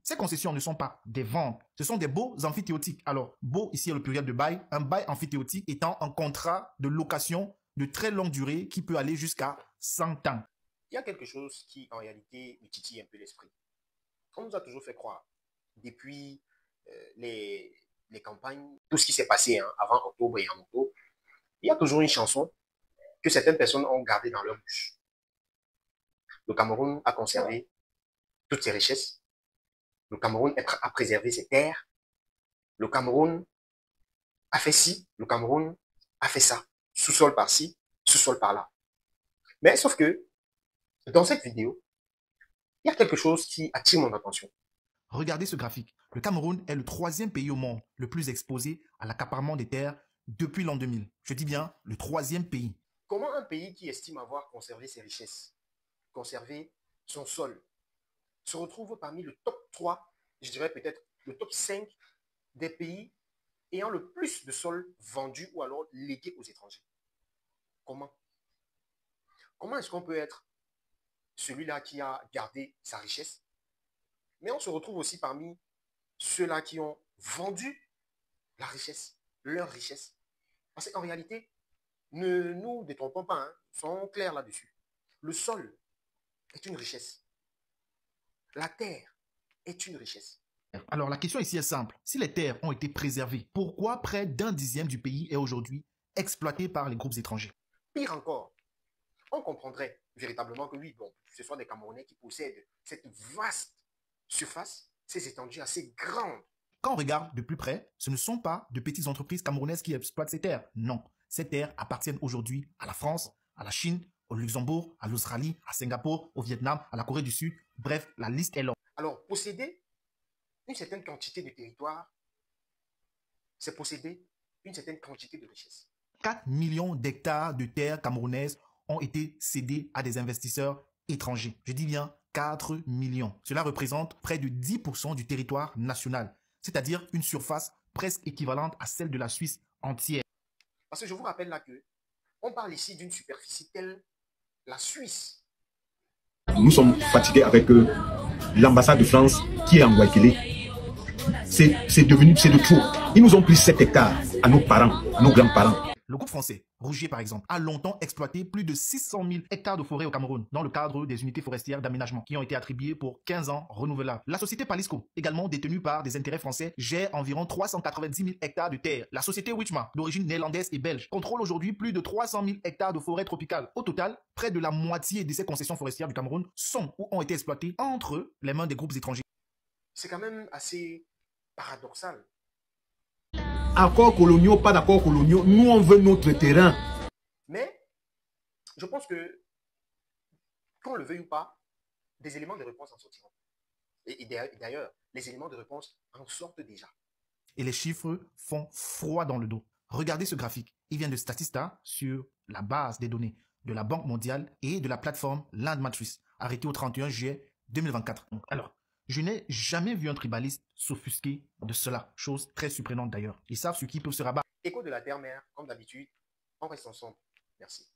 Ces concessions ne sont pas des ventes, ce sont des baux amphithéotiques. Alors, baux, ici est le pluriel de bail, un bail amphithéotique étant un contrat de location de très longue durée qui peut aller jusqu'à 100 ans. Il y a quelque chose qui, en réalité, me titille un peu l'esprit. On nous a toujours fait croire, depuis les campagnes, tout ce qui s'est passé avant octobre et en octobre, il y a toujours une chanson que certaines personnes ont gardée dans leur bouche. Le Cameroun a conservé toutes ses richesses. Le Cameroun a préservé ses terres. Le Cameroun a fait ci. Le Cameroun a fait ça. Sous-sol par-ci, sous-sol par-là. Mais sauf que, dans cette vidéo, il y a quelque chose qui attire mon attention. Regardez ce graphique. Le Cameroun est le 3e pays au monde le plus exposé à l'accaparement des terres depuis l'an 2000. Je dis bien le 3e pays. Comment un pays qui estime avoir conservé ses richesses, conservé son sol, se retrouve parmi le top 3, je dirais peut-être le top 5 des pays ayant le plus de sol vendu ou alors légué aux étrangers? Comment? Comment est-ce qu'on peut être celui-là qui a gardé sa richesse, mais on se retrouve aussi parmi ceux-là qui ont vendu la richesse, leur richesse? Parce qu'en réalité, ne nous détrompons pas, soyons clairs là-dessus. Le sol est une richesse. La terre est une richesse. Alors la question ici est simple. Si les terres ont été préservées, pourquoi près d'un dixième du pays est aujourd'hui exploité par les groupes étrangers? Pire encore, on comprendrait véritablement que oui, bon, ce sont des Camerounais qui possèdent cette vaste surface, ces étendues assez grandes. Quand on regarde de plus près, ce ne sont pas de petites entreprises camerounaises qui exploitent ces terres. Non, ces terres appartiennent aujourd'hui à la France, à la Chine, au Luxembourg, à l'Australie, à Singapour, au Vietnam, à la Corée du Sud. Bref, la liste est longue. Alors, posséder une certaine quantité de territoire, c'est posséder une certaine quantité de richesse. 4 millions d'hectares de terres camerounaises ont été cédés à des investisseurs étrangers. Je dis bien 4 millions. Cela représente près de 10% du territoire national, c'est-à-dire une surface presque équivalente à celle de la Suisse entière. Parce que je vous rappelle là que on parle ici d'une superficie telle la Suisse. Nous sommes fatigués avec l'ambassade de France qui est en Guayaquil. C'est devenu, c'est de trop. Ils nous ont pris 7 hectares à nos parents, à nos grands-parents. Le groupe français, Rougier par exemple, a longtemps exploité plus de 600 000 hectares de forêt au Cameroun dans le cadre des unités forestières d'aménagement qui ont été attribuées pour 15 ans renouvelables. La société Palisco, également détenue par des intérêts français, gère environ 390 000 hectares de terres. La société Wichma, d'origine néerlandaise et belge, contrôle aujourd'hui plus de 300 000 hectares de forêt tropicale. Au total, près de la moitié de ces concessions forestières du Cameroun sont ou ont été exploitées entre les mains des groupes étrangers. C'est quand même assez paradoxal. Accords coloniaux, pas d'accords coloniaux, nous on veut notre terrain. Mais je pense que, qu'on le veuille ou pas, des éléments de réponse en sortiront. Et d'ailleurs, les éléments de réponse en sortent déjà. Et les chiffres font froid dans le dos. Regardez ce graphique. Il vient de Statista sur la base des données de la Banque mondiale et de la plateforme Landmatrix, arrêtée au 31 juillet 2024. Alors, je n'ai jamais vu un tribaliste s'offusquer de cela. Chose très surprenante d'ailleurs. Ils savent sur qui peuvent se rabattre. Écho de la terre-mère, comme d'habitude, on reste ensemble. Merci.